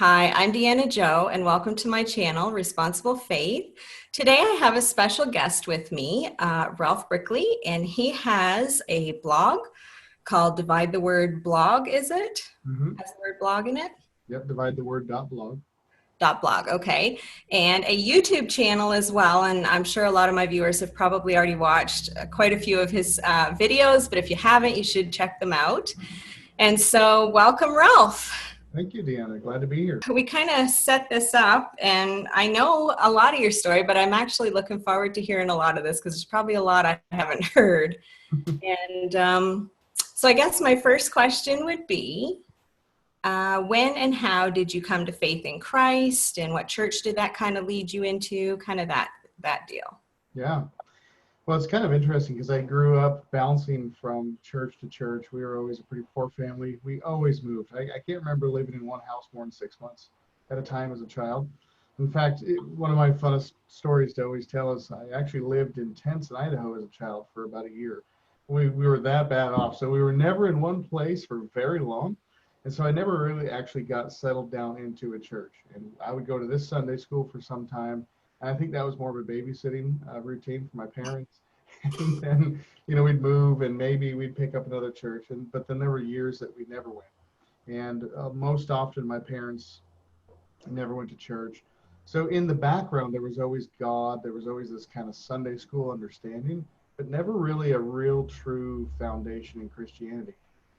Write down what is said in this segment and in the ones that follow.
Hi, I'm Deanna Joe, and welcome to my channel, Responsible Faith. Today I have a special guest with me, Ralph Brickley, and he has a blog called Divide the Word Blog, is it? Mm-hmm. Has the word blog in it? Yep, divide the word dot blog. .blog, okay. And a YouTube channel as well, and I'm sure a lot of my viewers have probably already watched quite a few of his videos, but if you haven't, you should check them out. And so, welcome, Ralph. Thank you, Deanna. Glad to be here. We kind of set this up, and I know a lot of your story, but I'm actually looking forward to hearing a lot of this because there's probably a lot I haven't heard. And so I guess my first question would be, when and how did you come to faith in Christ, and what church did that kind of lead you into, kind of that deal? Yeah. Well, it's kind of interesting because I grew up bouncing from church to church. We were always a pretty poor family. We always moved. I can't remember living in one house more than 6 months at a time as a child. In fact, one of my funnest stories to always tell is I actually lived in tents in Idaho as a child for about a year. We were that bad off. So we were never in one place for very long. And so I never really actually got settled down into a church. And I would go to this Sunday school for some time. And I think that was more of a babysitting routine for my parents. And then, we'd move and maybe we'd pick up another church. But then there were years that we never went. And most often my parents never went to church. So in the background, there was always God. There was always this kind of Sunday school understanding, but never really a real true foundation in Christianity.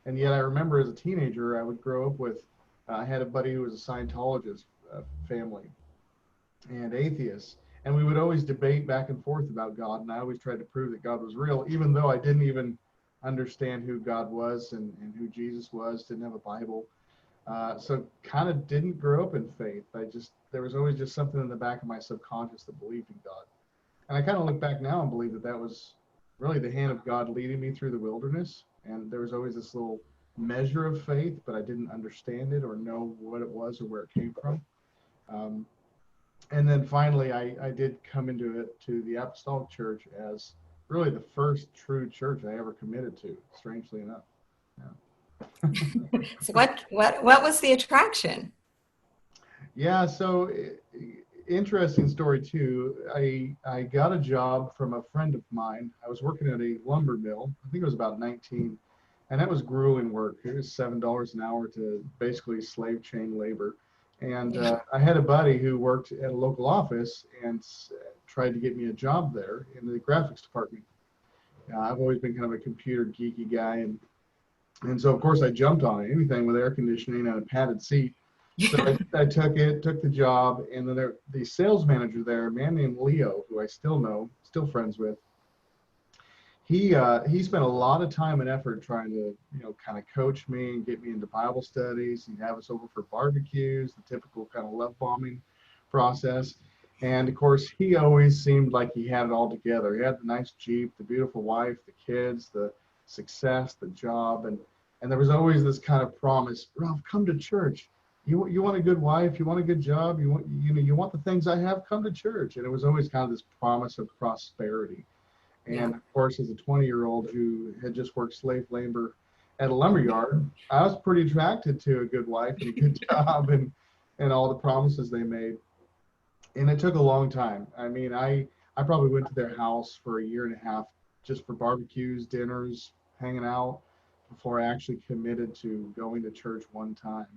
And yet I remember as a teenager, I would grow up with, I had a buddy who was a Scientologist family and atheist. And we would always debate back and forth about God. And I always tried to prove that God was real, even though I didn't even understand who God was and who Jesus was, didn't have a Bible. So kind of didn't grow up in faith. There was always just something in the back of my subconscious that believed in God. And I kind of look back now and believe that was really the hand of God leading me through the wilderness. And there was always this little measure of faith, but I didn't understand it or know what it was or where it came from. And then finally, I did come to the Apostolic Church as really the first true church I ever committed to, strangely enough. Yeah. So what was the attraction? Yeah, so interesting story too. I got a job from a friend of mine. I was working at a lumber mill. I think it was about 19, and that was grueling work. It was $7 an hour to basically slave chain labor. And I had a buddy who worked at a local office and tried to get me a job there in the graphics department. I've always been kind of a computer geeky guy, and so of course I jumped on it. Anything with air conditioning and a padded seat. So I took the job, and then the sales manager there, a man named Leo, who I still know, still friends with, he spent a lot of time and effort trying to, kind of coach me and get me into Bible studies. He'd have us over for barbecues, the typical kind of love bombing process. And of course, he always seemed like he had it all together. He had the nice Jeep, the beautiful wife, the kids, the success, the job, and there was always this kind of promise, Ralph, come to church. You want a good wife, you want a good job, you want the things I have, come to church. And it was always kind of this promise of prosperity. And of course, as a 20-year-old who had just worked slave labor at a lumber yard, I was pretty attracted to a good wife and a good job and all the promises they made. And it took a long time. I mean, I probably went to their house for a year and a half just for barbecues, dinners, hanging out before I actually committed to going to church one time.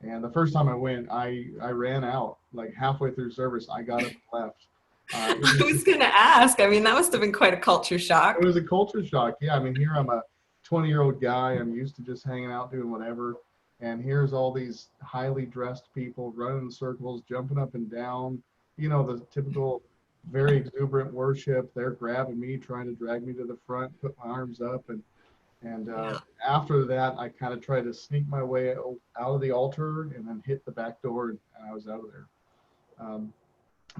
And the first time I went, I ran out. Like halfway through service, I got up and left. I was going to ask. I mean, that must have been quite a culture shock. It was a culture shock. Yeah, I mean, here I'm a 20-year-old guy. I'm used to just hanging out, doing whatever. And here's all these highly dressed people running in circles, jumping up and down. The typical very exuberant worship. They're grabbing me, trying to drag me to the front, put my arms up. And after that, I kind of tried to sneak my way out of the altar and then hit the back door, and I was out of there.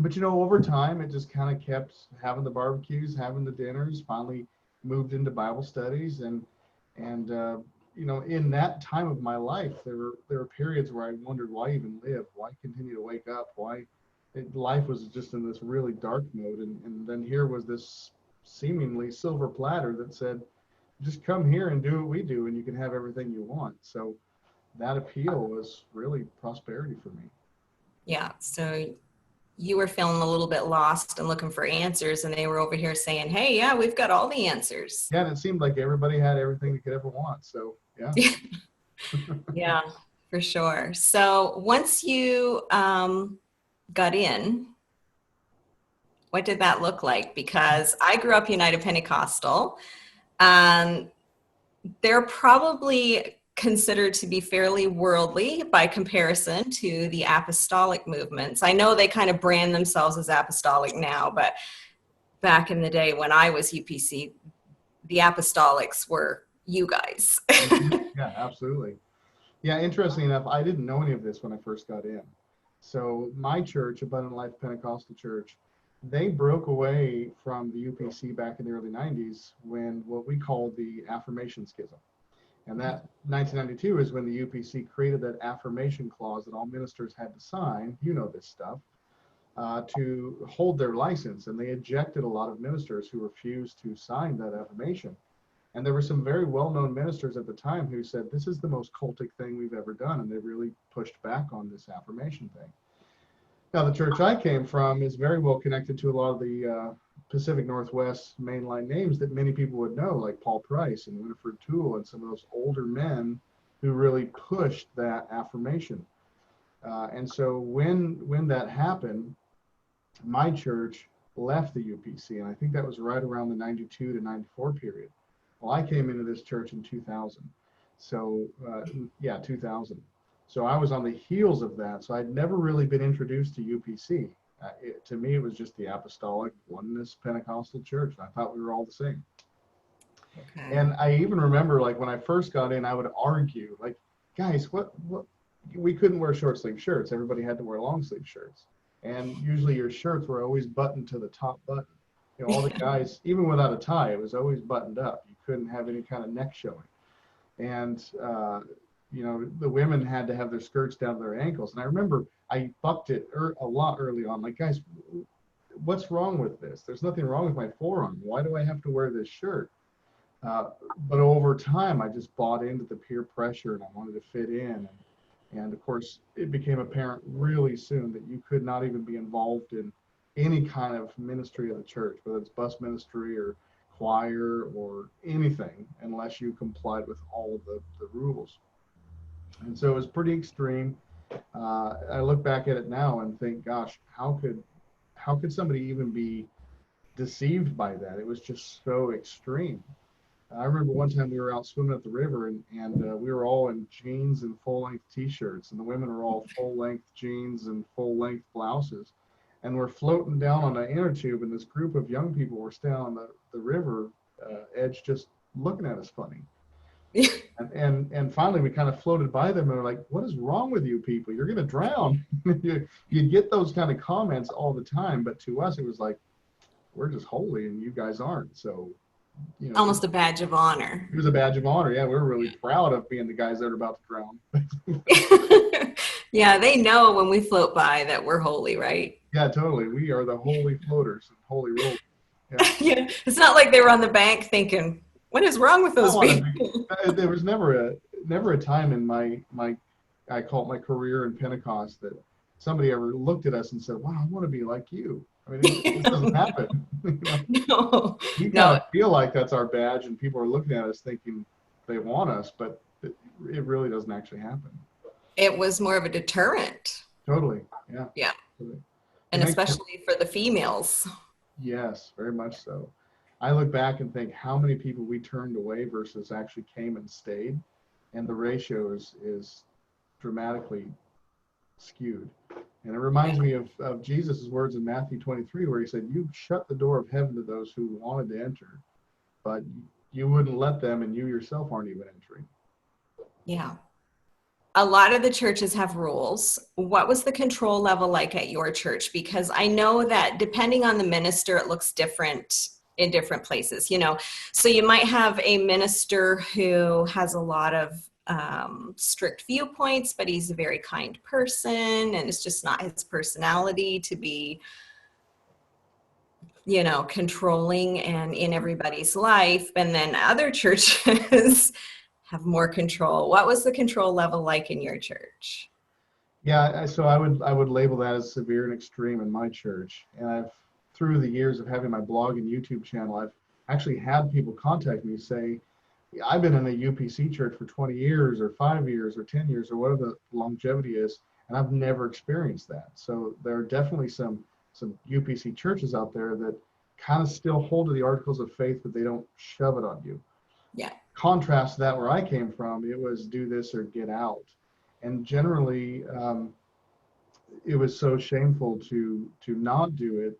But over time, it just kind of kept having the barbecues, having the dinners, finally moved into Bible studies. And in that time of my life, there were periods where I wondered why even live, why continue to wake up, life was just in this really dark mode. And then here was this seemingly silver platter that said, just come here and do what we do, and you can have everything you want. So that appeal was really prosperity for me. Yeah. So you were feeling a little bit lost and looking for answers, and they were over here saying, hey, yeah, we've got all the answers. Yeah, and it seemed like everybody had everything they could ever want. So yeah. Yeah, for sure. So once you got in, what did that look like? Because I grew up United Pentecostal. They're probably considered to be fairly worldly by comparison to the apostolic movements. I know they kind of brand themselves as apostolic now, but back in the day when I was UPC, the apostolics were you guys. Yeah, absolutely. Yeah, interesting enough, I didn't know any of this when I first got in. So my church, Abundant Life Pentecostal Church, they broke away from the UPC back in the early 90s when what we called the affirmation schism. And that 1992 is when the UPC created that affirmation clause that all ministers had to sign, you know this stuff, to hold their license. And they ejected a lot of ministers who refused to sign that affirmation. And there were some very well-known ministers at the time who said, this is the most cultic thing we've ever done. And they really pushed back on this affirmation thing. Now, the church I came from is very well connected to a lot of the Pacific Northwest mainline names that many people would know, like Paul Price and Winifred Toole and some of those older men who really pushed that affirmation. And so when that happened, my church left the UPC, and I think that was right around the 92 to 94 period. Well, I came into this church in 2000. So, 2000. So I was on the heels of that. So I'd never really been introduced to UPC. To me, it was just the Apostolic Oneness Pentecostal Church. I thought we were all the same. Okay. And I even remember, like, when I first got in, I would argue, like, guys, what? We couldn't wear short sleeve shirts. Everybody had to wear long sleeve shirts. And usually your shirts were always buttoned to the top button. You know, all the guys, even without a tie, it was always buttoned up. You couldn't have any kind of neck showing. And, you know, the women had to have their skirts down to their ankles. And I remember I bucked it a lot early on. Like, guys, what's wrong with this? There's nothing wrong with my forearm. Why do I have to wear this shirt? But over time, I just bought into the peer pressure and I wanted to fit in. And of course, it became apparent really soon that you could not even be involved in any kind of ministry of the church, whether it's bus ministry or choir or anything, unless you complied with all of the rules. And so it was pretty extreme. I look back at it now and think, gosh, how could somebody even be deceived by that? It was just so extreme. I remember one time we were out swimming at the river and we were all in jeans and full-length t-shirts, and the women were all full-length jeans and full-length blouses. And we're floating down on an inner tube, and this group of young people were standing on the river edge just looking at us funny. And finally we kind of floated by them and we're like, what is wrong with you people? You're going to drown. You get those kind of comments all the time, but to us it was like, we're just holy and you guys aren't. So, you know, almost a badge of honor. It was a badge of honor. Yeah, we were really proud of being the guys that are about to drown. Yeah, they know when we float by that we're holy, right? Yeah, totally. We are the holy floaters and holy rollers. Yeah. Yeah, it's not like they were on the bank thinking, what is wrong with those people? There was never a time in my I call it my career in Pentecost that somebody ever looked at us and said, wow, I want to be like you. I mean, it doesn't happen. No. We kind of feel like that's our badge and people are looking at us thinking they want us, but it really doesn't actually happen. It was more of a deterrent. Totally. Yeah. Yeah. Totally. And especially for the females. Yes, very much so. I look back and think how many people we turned away versus actually came and stayed. And the ratio is dramatically skewed. And it reminds me of Jesus' words in Matthew 23, where he said, you shut the door of heaven to those who wanted to enter, but you wouldn't let them, and you yourself aren't even entering. Yeah. A lot of the churches have rules. What was the control level like at your church? Because I know that depending on the minister, it looks different in different places, you know. So you might have a minister who has a lot of strict viewpoints, but he's a very kind person, and it's just not his personality to be, you know, controlling and in everybody's life. And then other churches have more control. What was the control level like in your church? Yeah, so I would label that as severe and extreme in my church. And I've, through the years of having my blog and YouTube channel, I've actually had people contact me say, I've been in a UPC church for 20 years or 5 years or 10 years or whatever the longevity is, and I've never experienced that. So there are definitely some UPC churches out there that kind of still hold to the articles of faith, but they don't shove it on you. Yeah. Contrast that where I came from, it was do this or get out. And generally, it was so shameful to not do it.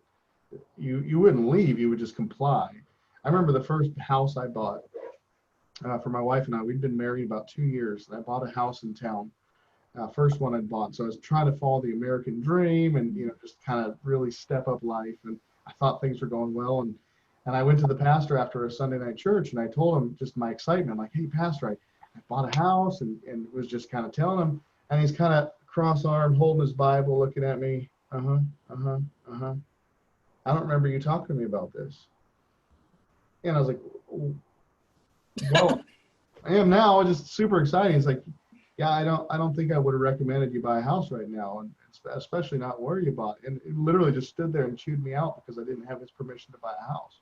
You wouldn't leave, you would just comply. I remember the first house I bought for my wife and I. We'd been married about 2 years, and I bought a house in town. First one I'd bought. So I was trying to follow the American dream and, just kind of really step up life. And I thought things were going well. And I went to the pastor after a Sunday night church, and I told him just my excitement, like, hey, pastor, I bought a house, and was just kind of telling him. And he's kind of cross-armed, holding his Bible, looking at me. I don't remember you talking to me about this. And I was like, well, I am now. Just super excited. He's like, yeah, I don't think I would have recommended you buy a house right now, and especially not where you bought. And it literally just stood there and chewed me out because I didn't have his permission to buy a house.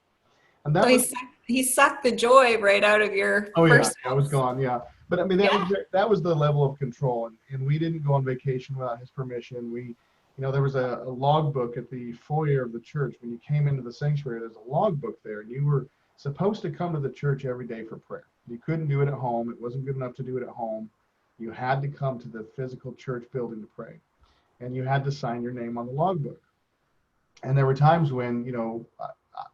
And that so he sucked the joy right out of your first I was gone. Yeah. But I mean, that was the level of control. And we didn't go on vacation without his permission. We, there was a logbook at the foyer of the church. When you came into the sanctuary, there's a logbook there, and you were supposed to come to the church every day for prayer. You couldn't do it at home. It wasn't good enough to do it at home. You had to come to the physical church building to pray. And you had to sign your name on the logbook. And there were times when,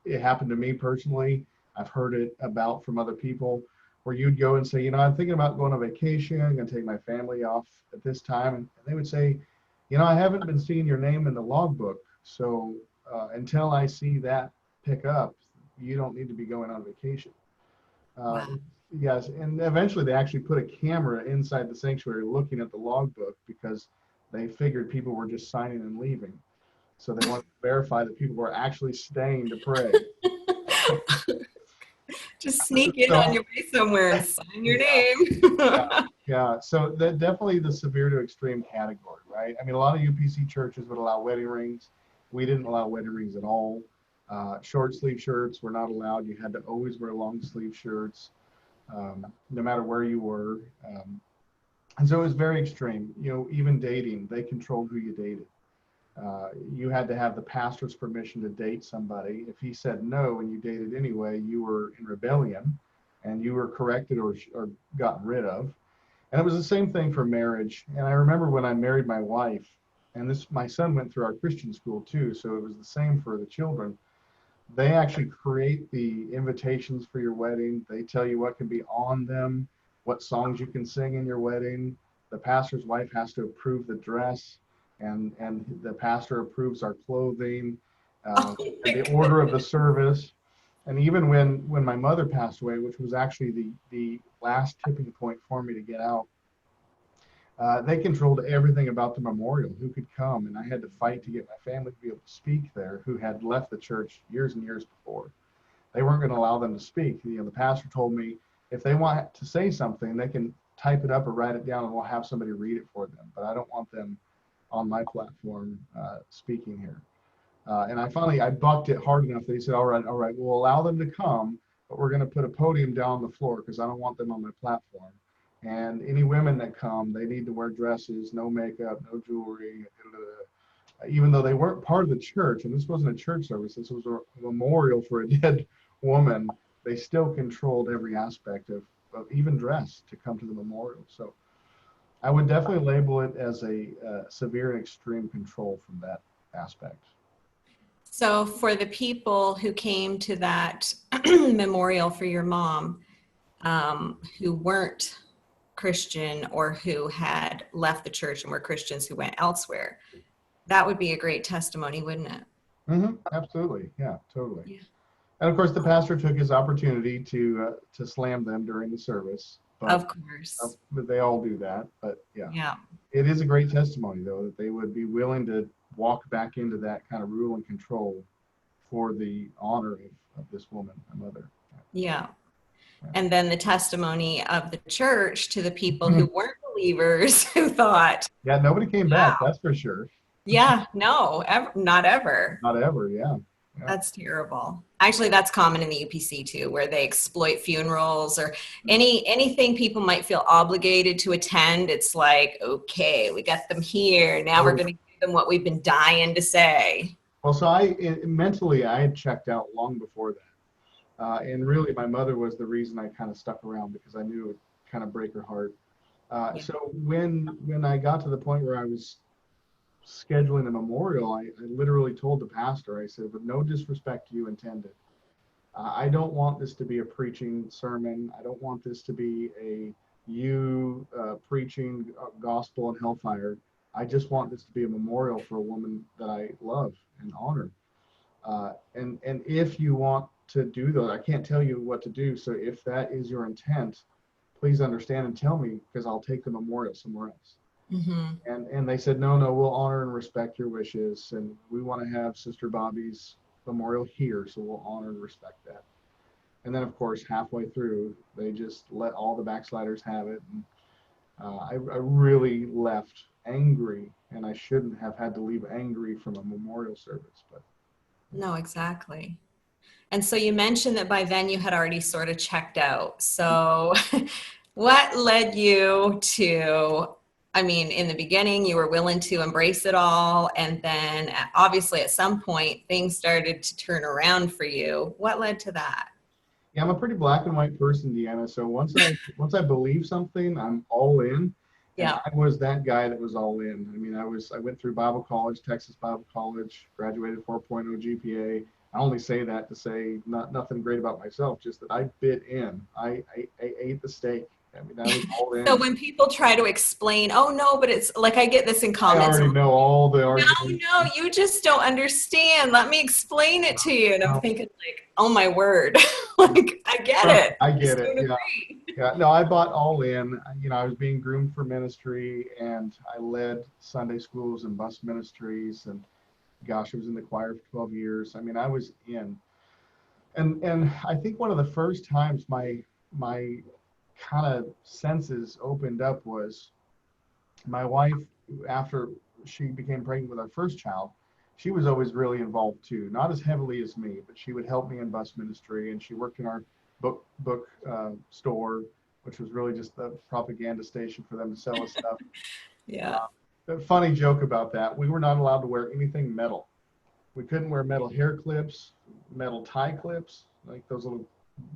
it happened to me personally. I've heard it about from other people where you'd go and say, I'm thinking about going on vacation. I'm going to take my family off at this time. And they would say, I haven't been seeing your name in the logbook. So until I see that pick up, you don't need to be going on vacation. Wow. Yes. And eventually they actually put a camera inside the sanctuary looking at the logbook because they figured people were just signing and leaving. So they wanted to verify that people were actually staying to pray. Just sneak in on your way somewhere and sign your name. Yeah. So that definitely the severe to extreme category, right? I mean, a lot of UPC churches would allow wedding rings. We didn't allow wedding rings at all. Short sleeve shirts were not allowed. You had to always wear long sleeve shirts, no matter where you were. And so it was very extreme. Even dating, they controlled who you dated. You had to have the pastor's permission to date somebody. If he said no and you dated anyway, you were in rebellion and you were corrected or gotten rid of. And it was the same thing for marriage. And I remember when I married my wife, and my son went through our Christian school too, so it was the same for the children. They actually create the invitations for your wedding. They tell you what can be on them, what songs you can sing in your wedding. The pastor's wife has to approve the dress. And the pastor approves our clothing, and the order of the service. And even when my mother passed away, which was actually the last tipping point for me to get out, they controlled everything about the memorial, who could come. And I had to fight to get my family to be able to speak there, who had left the church years and years before. They weren't going to allow them to speak. The pastor told me if they want to say something, they can type it up or write it down and we'll have somebody read it for them. But I don't want them on my platform speaking here. And I bucked it hard enough that he said, all right, we'll allow them to come, but we're going to put a podium down on the floor because I don't want them on my platform. And any women that come, they need to wear dresses, no makeup, no jewelry, even though they weren't part of the church. And this wasn't a church service, this was a memorial for a dead woman. They still controlled every aspect of even dress to come to the memorial. So I would definitely label it as a severe and extreme control from that aspect. So for the people who came to that memorial for your mom, who weren't Christian or who had left the church and were Christians who went elsewhere, that would be a great testimony, wouldn't it? Mm-hmm. Absolutely. Yeah, totally. Yeah. And of course, the pastor took his opportunity to slam them during the service. But, of course. But they all do that. But yeah. It is a great testimony, though, that they would be willing to walk back into that kind of rule and control for the honor of this woman, my mother. Yeah. And then the testimony of the church to the people who weren't believers who thought, Yeah, nobody came back, wow, that's for sure. yeah, no, not ever. Not ever, yeah. Yeah. That's terrible. Actually, that's common in the UPC too, where they exploit funerals or anything people might feel obligated to attend. It's like, okay, we got them here. Now we're going to give them what we've been dying to say. Well, so mentally, I had checked out long before that. And really, my mother was the reason I kind of stuck around, because I knew it would kind of break her heart. Yeah. So when I got to the point where I was scheduling a memorial, I literally told the pastor, I said, with no disrespect to you intended, I don't want this to be a preaching sermon. I don't want this to be you preaching gospel and hellfire. I just want this to be a memorial for a woman that I love and honor. And if you want to do that, I can't tell you what to do. So if that is your intent, please understand and tell me, because I'll take the memorial somewhere else. Mm-hmm. And they said, no, we'll honor and respect your wishes. And we want to have Sister Bobby's memorial here. So we'll honor and respect that. And then, of course, halfway through, they just let all the backsliders have it. And I really left angry, and I shouldn't have had to leave angry from a memorial service. But no, exactly. And so you mentioned that by then you had already sort of checked out. So what led you to, I mean, in the beginning, you were willing to embrace it all. And then obviously at some point things started to turn around for you. What led to that? Yeah, I'm a pretty black and white person, Deanna. So once I believe something, I'm all in. Yeah. And I was that guy that was all in. I mean, I went through Bible college, Texas Bible College, graduated 4.0 GPA. I only say that to say nothing great about myself, just that I bit in. I ate the steak. I mean, I was all in. So when people try to explain, oh no, but it's like, I get this in comments. I already know all the arguments. No, you just don't understand. Let me explain it to you. And I'm thinking like, oh my word, like I get it. I get it. Yeah. No, I bought all in. You know, I was being groomed for ministry, and I led Sunday schools and bus ministries, and gosh, I was in the choir for 12 years. I mean, I was in. And I think one of the first times my kind of senses opened up was my wife, after she became pregnant with our first child, she was always really involved too, not as heavily as me, but she would help me in bus ministry, and she worked in our book store, which was really just the propaganda station for them to sell us stuff. Yeah. A funny joke about that, we were not allowed to wear anything metal. We couldn't wear metal hair clips, metal tie clips, like those little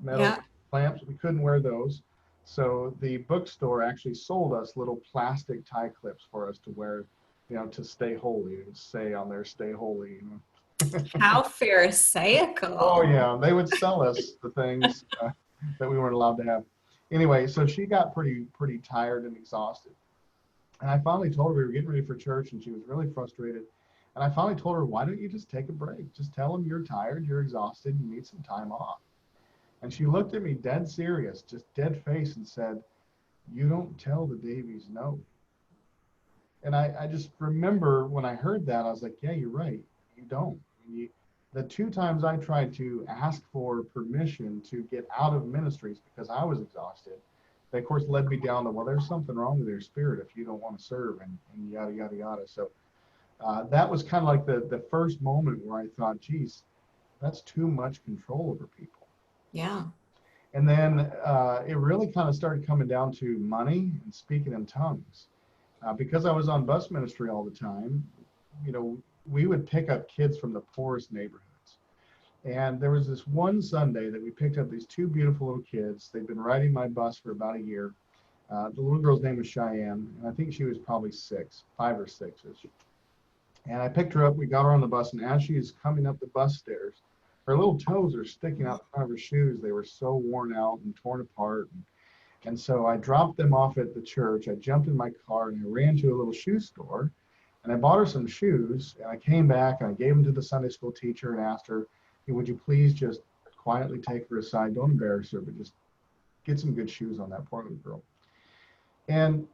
metal clamps. We couldn't wear those. So the bookstore actually sold us little plastic tie clips for us to wear, you know, to stay holy. It would say on there, stay holy. You know? How pharisaical. Oh yeah, they would sell us the things that we weren't allowed to have. Anyway, so she got pretty tired and exhausted. And I finally told her, we were getting ready for church, and she was really frustrated. And I finally told her, why don't you just take a break? Just tell them you're tired, you're exhausted, you need some time off. And she looked at me dead serious, just dead face, and said, you don't tell the Davies no. And I just remember when I heard that, I was like, yeah, you're right. You don't. The 2 times I tried to ask for permission to get out of ministries because I was exhausted, they, of course, led me down to, well, there's something wrong with your spirit if you don't want to serve, and yada, yada, yada. So that was kind of like the first moment where I thought, geez, that's too much control over people. Yeah. And then it really kind of started coming down to money and speaking in tongues. Because I was on bus ministry all the time, you know, we would pick up kids from the poorest neighborhoods. And there was this one Sunday that we picked up these 2 beautiful little kids. They'd been riding my bus for about a year. The little girl's name was Cheyenne, and I think she was probably 5 or 6. And I picked her up, we got her on the bus, and as she is coming up the bus stairs, her little toes are sticking out the front of her shoes. They were so worn out and torn apart. And so I dropped them off at the church. I jumped in my car and I ran to a little shoe store, and I bought her some shoes. And I came back and I gave them to the Sunday school teacher and asked her, hey, would you please just quietly take her aside? Don't embarrass her, but just get some good shoes on that poor little girl. And,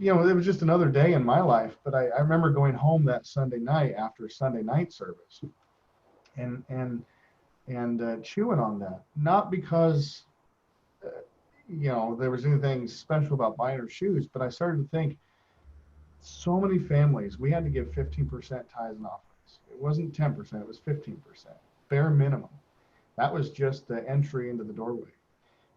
you know, it was just another day in my life. But I remember going home that Sunday night after Sunday night service and chewing on that, not because there was anything special about buying her shoes, but I started to think, so many families, we had to give 15% tithes and offerings. It wasn't 10%, it was 15%, bare minimum. That was just the entry into the doorway.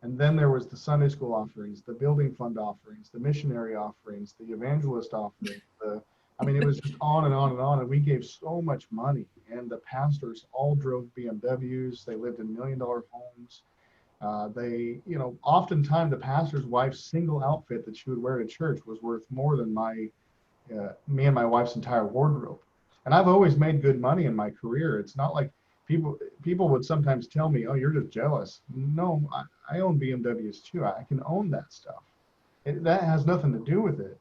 And then there was the Sunday school offerings, the building fund offerings, the missionary offerings, the evangelist offerings. It was just on and on and on. And we gave so much money. And the pastors all drove BMWs. They lived in $1 million homes. Oftentimes the pastor's wife's single outfit that she would wear to church was worth more than me and my wife's entire wardrobe. And I've always made good money in my career. It's not like people would sometimes tell me, oh, you're just jealous. No, I own BMWs too. I can own that stuff. That has nothing to do with it.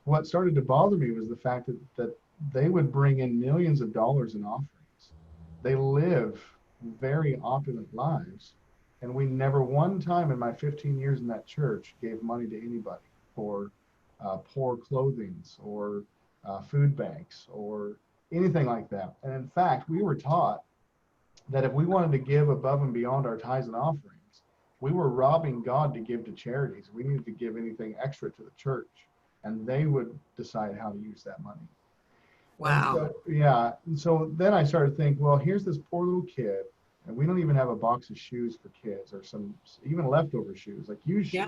What started to bother me was the fact that they would bring in millions of dollars in offerings. They live very opulent lives. And we never one time in my 15 years in that church gave money to anybody for poor clothing or food banks or anything like that. And in fact, we were taught that if we wanted to give above and beyond our tithes and offerings, we were robbing God to give to charities. We needed to give anything extra to the church, and they would decide how to use that money. Wow. And so then I started to think, well, here's this poor little kid, and we don't even have a box of shoes for kids or some even leftover shoes, like used shoes.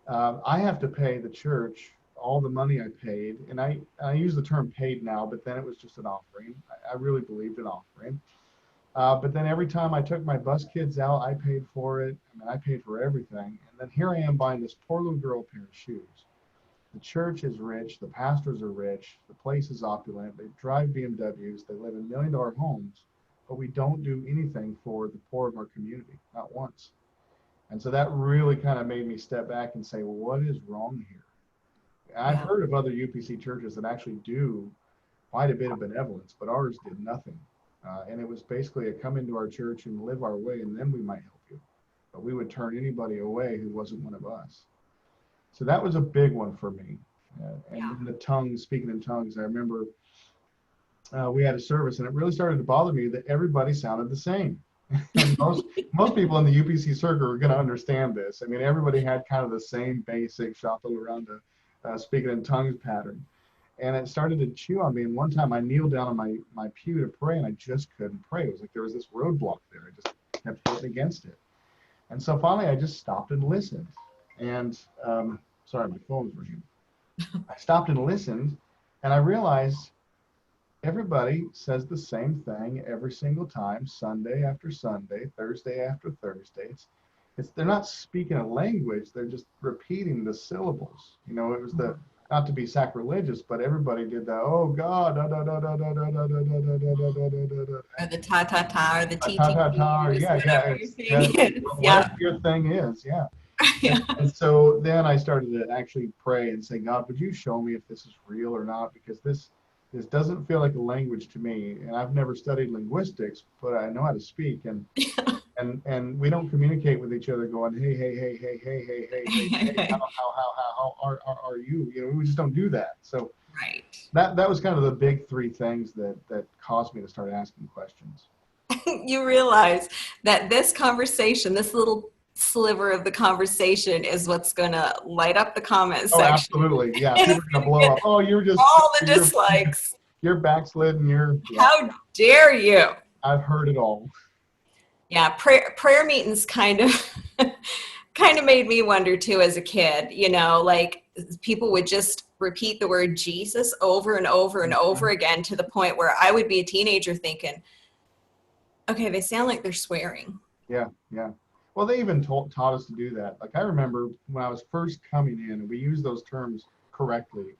I have to pay the church all the money I paid, and I use the term paid now, but then it was just an offering. I really believed in offering. But then every time I took my bus kids out, I paid for it. I paid for everything. And then here I am buying this poor little girl a pair of shoes. The church is rich. The pastors are rich. The place is opulent. They drive BMWs. They live in $1 million homes. But we don't do anything for the poor of our community, not once. And so that really kind of made me step back and say, well, what is wrong here? I've heard of other UPC churches that actually do quite a bit of benevolence, but ours did nothing. And it was basically a come into our church and live our way, and then we might help you. But we would turn anybody away who wasn't one of us. So that was a big one for me. And the tongues, speaking in tongues, I remember we had a service, and it really started to bother me that everybody sounded the same. And most people in the UPC circle are going to understand this. Everybody had kind of the same basic shuffle around the speaking in tongues pattern. And it started to chew on me. And one time I kneeled down on my pew to pray, and I just couldn't pray. It was like there was this roadblock there. I just kept fighting against it. And so finally I just stopped and listened. And sorry, my phone was ringing. I stopped and listened, and I realized everybody says the same thing every single time, Sunday after Sunday, Thursday after Thursday. They're not speaking a language, they're just repeating the syllables. It was not to be sacrilegious, but everybody did that. Oh God, da da da da da da da da da da da da da da. Or the ta ta ta, or the t ta ta ta. Whatever your thing is, And so then I started to actually pray and say, God, would you show me if this is real or not? Because this doesn't feel like a language to me, and I've never studied linguistics, but I know how to speak, and we don't communicate with each other going, hey, how are you? We just don't do that. So right. That was kind of the big three things that caused me to start asking questions. You realize that this conversation, this little sliver of the conversation, is what's going to light up the comment section. Oh, absolutely. Yeah. People are going to blow up. Oh, you're just all the dislikes. You're backslidden. How dare you? I've heard it all. Yeah. Prayer meetings kind of made me wonder too as a kid, like people would just repeat the word Jesus over and over and over again, to the point where I would be a teenager thinking, okay, they sound like they're swearing. Yeah. Well, they even taught us to do that. Like I remember when I was first coming in, we used those terms correctly.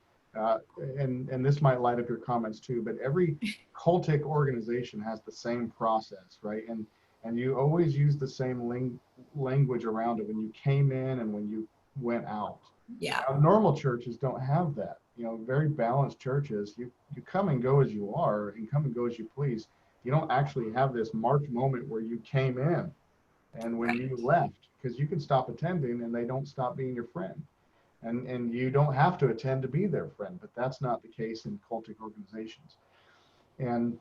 And this might light up your comments too, but every cultic organization has the same process, right? And you always use the same language around it when you came in and when you went out. Yeah. Now, normal churches don't have that. Very balanced churches, you come and go as you are and come and go as you please. You don't actually have this marked moment where you came in and when you left, because you can stop attending and they don't stop being your friend. And you don't have to attend to be their friend, but that's not the case in cultic organizations. And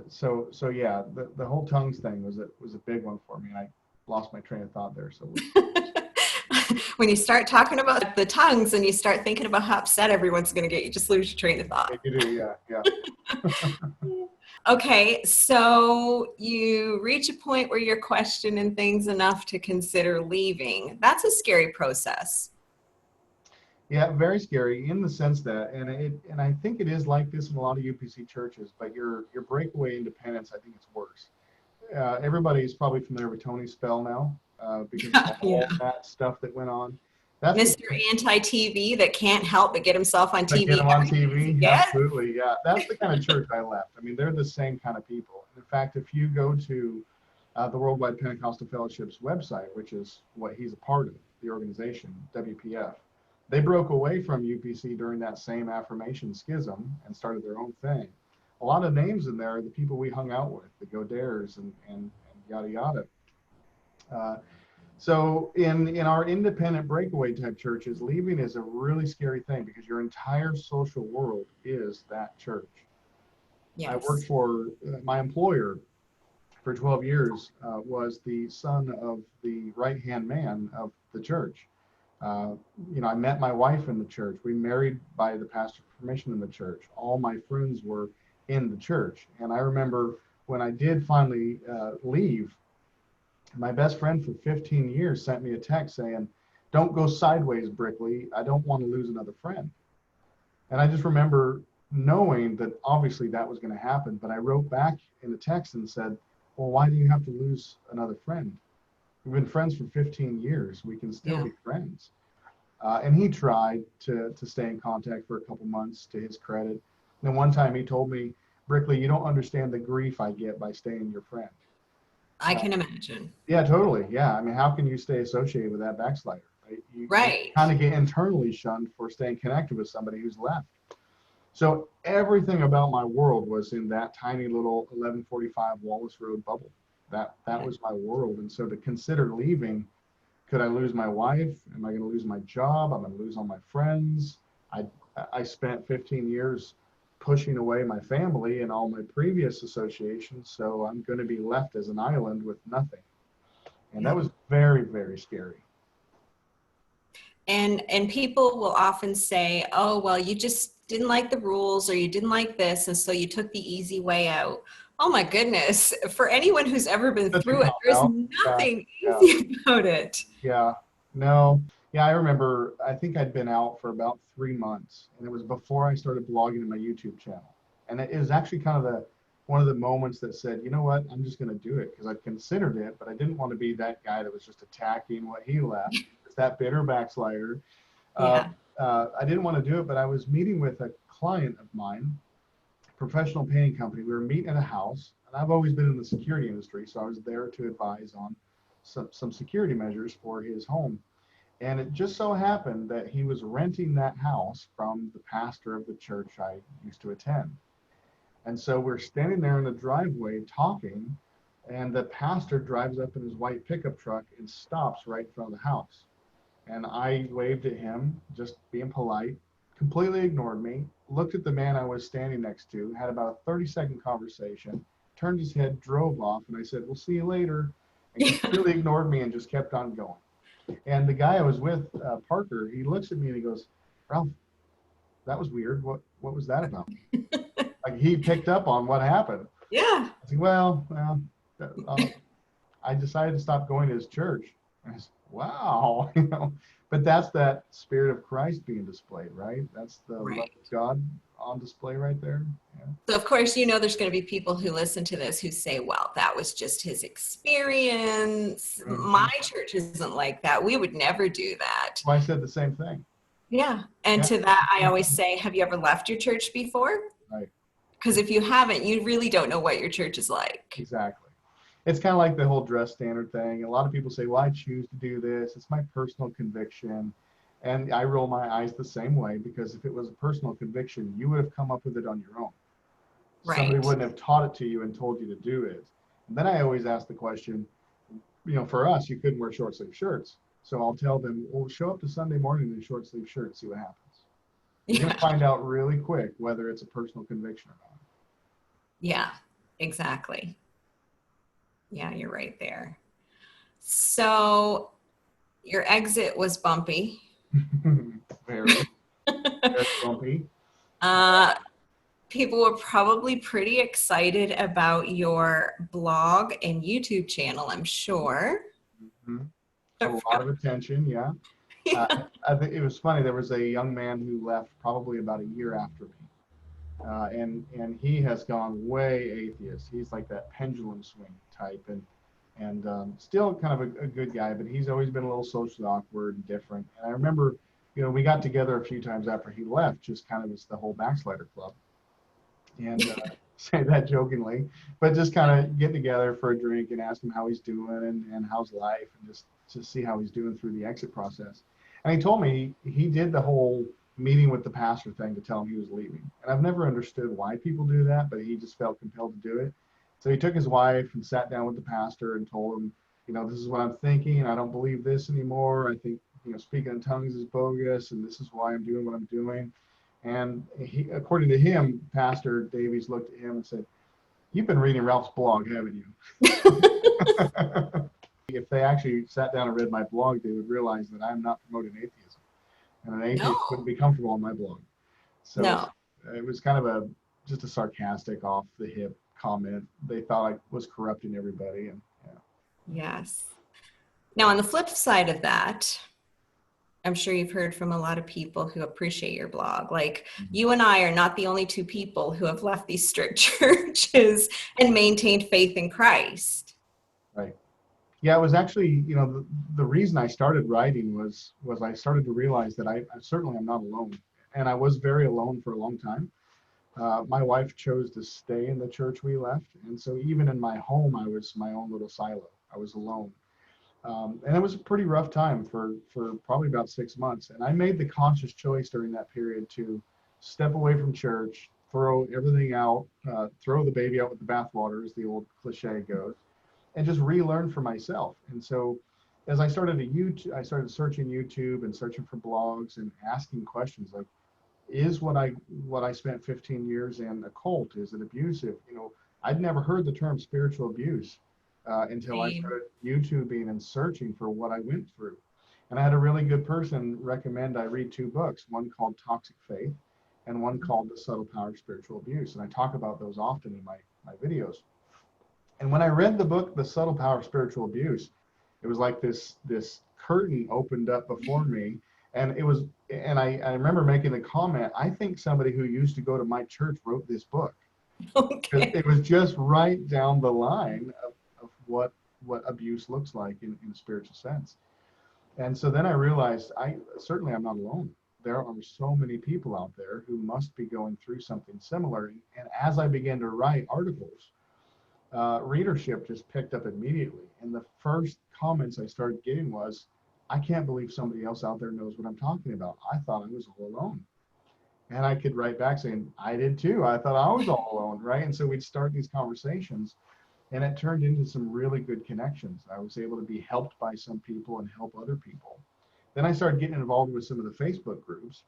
So yeah, the whole tongues thing was a big one for me, and I lost my train of thought there. So When you start talking about the tongues and you start thinking about how upset everyone's going to get, you just lose your train of thought. you do, yeah. Okay, so you reach a point where you're questioning things enough to consider leaving. That's a scary process. Yeah, very scary in the sense that, and I think it is like this in a lot of UPC churches, but your breakaway independence, I think it's worse. Everybody's probably familiar with Tony Spell now, because of all that stuff that went on. That's Mr. Anti-TV that can't help but get himself on TV. Get him on TV, Yes. absolutely, yeah. That's the kind of church I left. I mean, they're the same kind of people. In fact, if you go to the Worldwide Pentecostal Fellowship's website, which is what he's a part of, the organization, WPF, they broke away from UPC during that same affirmation schism and started their own thing. A lot of names in there are the people we hung out with, the Godairs and yada yada. So in our independent breakaway type churches, leaving is a really scary thing because your entire social world is that church. Yes. I worked for my employer for 12 years, was the son of the right-hand man of the church. I met my wife in the church. We married by the pastor's permission in the church. All my friends were in the church. And I remember when I did finally leave, my best friend for 15 years sent me a text saying, "Don't go sideways, Brickley. I don't want to lose another friend." And I just remember knowing that obviously that was going to happen, but I wrote back in the text and said, "Well, why do you have to lose another friend? We've been friends for 15 years. We can still be friends." And he tried to stay in contact for a couple months, to his credit. And then one time he told me, "Brickley, you don't understand the grief I get by staying your friend." I can imagine. Yeah, totally. Yeah. I mean, how can you stay associated with that backslider? Right. You kind of get internally shunned for staying connected with somebody who's left. So everything about my world was in that tiny little 1145 Wallace Road bubble. That was my world. And so to consider leaving, could I lose my wife? Am I going to lose my job? I'm going to lose all my friends. I spent 15 years pushing away my family and all my previous associations, so I'm going to be left as an island with nothing. And that was very, very scary. And people will often say, "Oh, well, you just didn't like the rules, or you didn't like this, and so you took the easy way out." Oh my goodness. For anyone who's ever been through it, there's nothing easy about it. Yeah, no. Yeah, I remember, I think I'd been out for about 3 months, and it was before I started blogging in my YouTube channel. And it was actually kind of one of the moments that said, you know what, I'm just going to do it, because I considered it, but I didn't want to be that guy that was just attacking what he left. It's that bitter backslider. I didn't want to do it, but I was meeting with a client of mine, professional painting company. We were meeting at a house, and I've always been in the security industry, so I was there to advise on some security measures for his home. And it just so happened that he was renting that house from the pastor of the church I used to attend. And so we're standing there in the driveway talking, and the pastor drives up in his white pickup truck and stops right in front of the house. And I waved at him, just being polite, completely ignored me, looked at the man I was standing next to, had about a 30-second conversation, turned his head, drove off, and I said, "We'll see you later," and he completely ignored me and just kept on going. And the guy I was with, Parker, he looks at me and he goes, "Ralph, that was weird. What was that about?" Like, he picked up on what happened. Yeah. I said, well, I decided to stop going to his church. And I said, wow, but that's that spirit of Christ being displayed, right? That's the love of God on display right there. Yeah. So of course, there's going to be people who listen to this who say, well, that was just his experience. Mm-hmm. My church isn't like that. We would never do that. Well, I said the same thing. Yeah. And to that, I always say, have you ever left your church before? Right. Because if you haven't, you really don't know what your church is like. Exactly. It's kind of like the whole dress standard thing. A lot of people say, well, I choose to do this. It's my personal conviction. And I roll my eyes the same way, because if it was a personal conviction, you would have come up with it on your own. Right. Somebody wouldn't have taught it to you and told you to do it. And then I always ask the question, for us, you couldn't wear short sleeve shirts. So I'll tell them, well, show up to Sunday morning in a short sleeve shirt, see what happens. You're going to find out really quick whether it's a personal conviction or not. Yeah. Exactly. Yeah, you're right there. So your exit was bumpy. Very, very bumpy. Uh, People were probably pretty excited about your blog and YouTube channel, I'm sure. Mhm. A lot of attention, yeah. I think it was funny. There was a young man who left probably about a year after me, and he has gone way atheist. He's like that pendulum swing type, and still kind of a good guy, but he's always been a little socially awkward and different. And I remember, we got together a few times after he left, just kind of as the whole Backslider Club, and say that jokingly, but just kind of get together for a drink and ask him how he's doing and how's life, and just to see how he's doing through the exit process. And he told me he did the whole meeting with the pastor thing to tell him he was leaving. And I've never understood why people do that, but he just felt compelled to do it. So he took his wife and sat down with the pastor and told him, this is what I'm thinking. I don't believe this anymore. I think, speaking in tongues is bogus, and this is why I'm doing what I'm doing. And he, according to him, Pastor Davies looked at him and said, "You've been reading Ralph's blog, haven't you?" If they actually sat down and read my blog, they would realize that I'm not promoting atheism, and an atheist wouldn't be comfortable on my blog. So it was kind of just a sarcastic, off the hip comment. They thought I was corrupting everybody, and Yes. Now, on the flip side of that, I'm sure you've heard from a lot of people who appreciate your blog. Like, you and I are not the only two people who have left these strict churches and maintained faith in Christ. Right. Yeah, it was actually, the reason I started writing was I started to realize that I certainly am not alone. And I was very alone for a long time. My wife chose to stay in the church we left. And so even in my home, I was my own little silo. I was alone. And it was a pretty rough time for probably about 6 months. And I made the conscious choice during that period to step away from church, throw everything out, throw the baby out with the bathwater, as the old cliche goes, and just relearn for myself. And so as I started searching YouTube and searching for blogs and asking questions like, is what I spent 15 years in a cult? Is it abusive? I'd never heard the term spiritual abuse until I started YouTubing and searching for what I went through. And I had a really good person recommend I read 2 books, one called Toxic Faith and one called The Subtle Power of Spiritual Abuse. And I talk about those often in my videos. And when I read the book, The Subtle Power of Spiritual Abuse, it was like this curtain opened up before me. And I remember making the comment, I think somebody who used to go to my church wrote this book. Okay. It was just right down the line of what abuse looks like in a spiritual sense. And so then I realized I'm not alone. There are so many people out there who must be going through something similar. And as I began to write articles, readership just picked up immediately. And the first comments I started getting was, I can't believe somebody else out there knows what I'm talking about. I thought I was all alone. And I could write back saying, I did too. I thought I was all alone, right? And so we'd start these conversations, and it turned into some really good connections. I was able to be helped by some people and help other people. Then I started getting involved with some of the Facebook groups.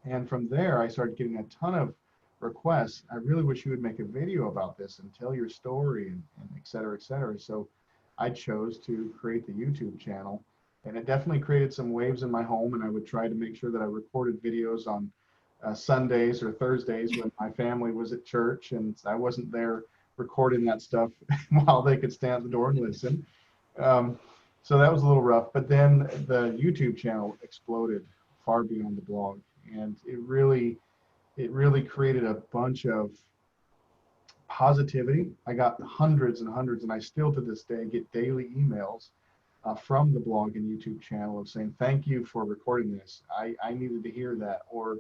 And from there, I started getting a ton of requests. I really wish you would make a video about this and tell your story and et cetera, et cetera. So I chose to create the YouTube channel. And it definitely created some waves in my home, and I would try to make sure that I recorded videos on Sundays or Thursdays when my family was at church and I wasn't there recording that stuff while they could stand at the door and listen. So that was a little rough, but then the YouTube channel exploded far beyond the blog, and it really created a bunch of positivity. I got hundreds and hundreds, and I still to this day get daily emails from the blog and YouTube channel of saying, thank you for recording this. I needed to hear that, or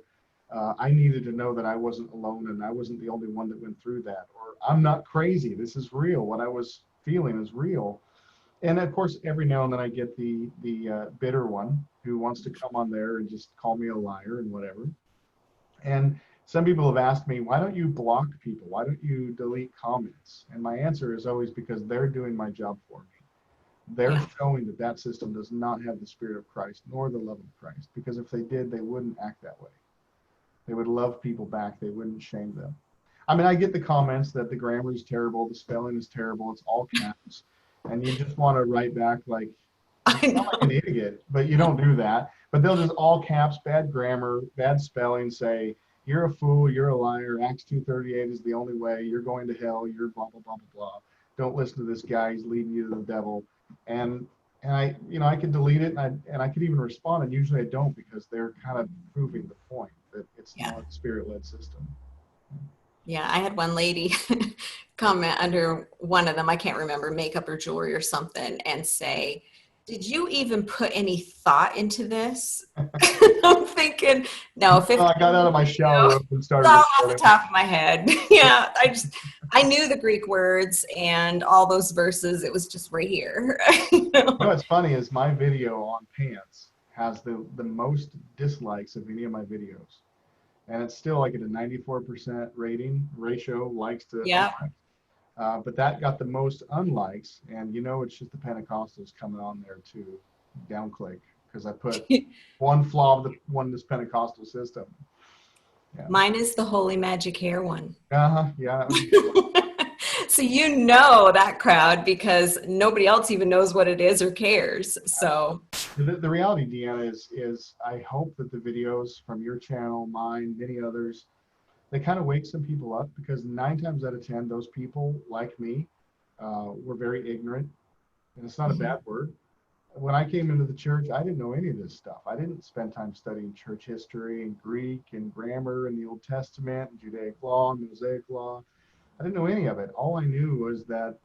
I needed to know that I wasn't alone and I wasn't the only one that went through that, or I'm not crazy. This is real. What I was feeling is real. And of course, every now and then I get the bitter one who wants to come on there and just call me a liar and whatever. And some people have asked me, why don't you block people? Why don't you delete comments? And my answer is always because they're doing my job for me. They're showing that system does not have the Spirit of Christ nor the love of Christ, because if they did, they wouldn't act that way. They would love people back. They wouldn't shame them. I mean, I get the comments that the grammar is terrible, the spelling is terrible, it's all caps, and you just want to write back like, you I sound know. like an idiot, but you don't do that. But they'll just all caps, bad grammar, bad spelling, say, you're a fool, you're a liar, Acts 2:38 is the only way, you're going to hell, you're blah, blah, blah, blah, blah. Don't listen to this guy, he's leading you to the devil. And I, I could delete it, and I could even respond, and usually I don't, because they're kind of proving the point that it's Yeah. not a spirit-led system. Yeah, I had one lady comment under one of them, I can't remember, makeup or jewelry or something, and say, did you even put any thought into this? I'm thinking, no, 50 I got out of my shower room and it's started all off the recording. top of my head. Yeah, I knew the Greek words and all those verses. It was just right here. You know what's funny is my video on pants has the most dislikes of any of my videos. And it's still like at a 94% rating ratio, likes to Yeah. unlikes. But that got the most unlikes, and it's just the Pentecostals coming on there to downclick, because I put one flaw of this Pentecostal system. Yeah. Mine is the holy magic hair one. Yeah. So that crowd, because nobody else even knows what it is or cares. So the reality, Deanna, is I hope that the videos from your channel, mine, many others, they kind of wake some people up, because 9 times out of 10, those people like me were very ignorant, and it's not a bad word. When I came into the church, I didn't know any of this stuff. I didn't spend time studying church history and Greek and grammar and the Old Testament and Judaic law and Mosaic law. I didn't know any of it. All I knew was that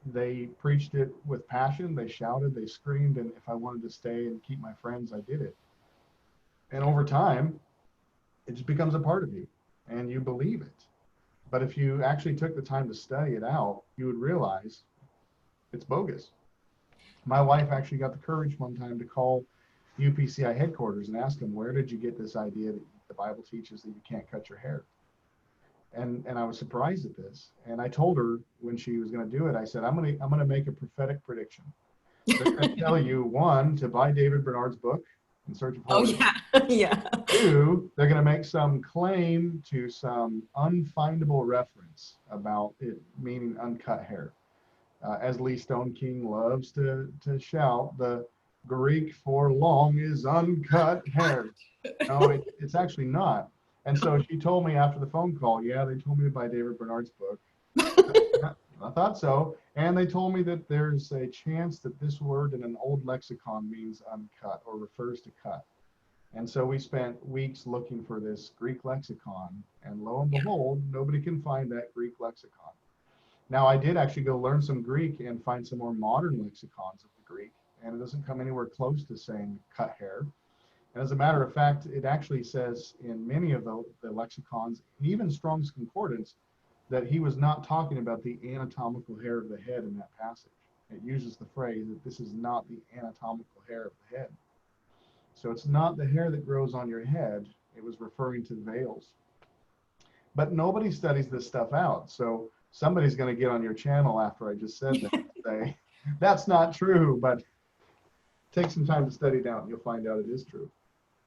they preached it with passion. They shouted, they screamed, and if I wanted to stay and keep my friends, I did it. And over time, it just becomes a part of you, and you believe it. But if you actually took the time to study it out, you would realize it's bogus. My wife actually got the courage one time to call UPCI headquarters and ask them, where did you get this idea that the Bible teaches that you can't cut your hair? And I was surprised at this. And I told her when she was going to do it, I said, I'm going to make a prophetic prediction. They're going to tell you, 1, to buy David Bernard's book, In Search of Holiness. Oh, yeah. 2, they're going to make some claim to some unfindable reference about it meaning uncut hair. As Lee Stone King loves to shout, the Greek for long is uncut hair. No, it's actually not. And so she told me after the phone call, yeah, they told me to buy David Bernard's book. I thought so. And they told me that there's a chance that this word in an old lexicon means uncut or refers to cut. And so we spent weeks looking for this Greek lexicon, and lo and behold, nobody can find that Greek lexicon. Now, I did actually go learn some Greek and find some more modern lexicons of the Greek, and it doesn't come anywhere close to saying cut hair. And as a matter of fact, it actually says in many of the lexicons, even Strong's Concordance, that he was not talking about the anatomical hair of the head in that passage. It uses the phrase that this is not the anatomical hair of the head. So it's not the hair that grows on your head. It was referring to the veils. But nobody studies this stuff out. So somebody's going to get on your channel after I just said that and say, that's not true, but take some time to study it out and you'll find out it is true.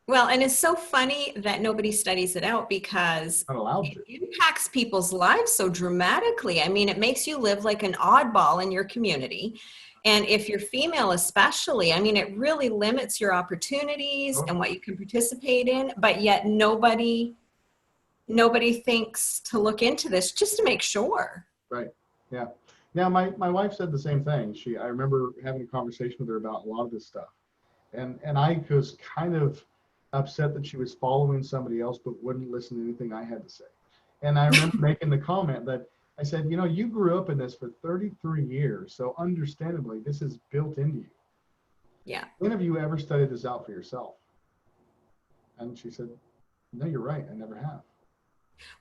Well, and it's so funny that nobody studies it out, because it impacts people's lives so dramatically. I mean, it makes you live like an oddball in your community. And if you're female especially, I mean, it really limits your opportunities and what you can participate in, but yet nobody thinks to look into this just to make sure. Right. Yeah. Now, my wife said the same thing. I remember having a conversation with her about a lot of this stuff. And I was kind of upset that she was following somebody else but wouldn't listen to anything I had to say. And I remember making the comment that I said, you grew up in this for 33 years, so understandably, this is built into you. Yeah. When have you ever studied this out for yourself? And she said, no, you're right. I never have.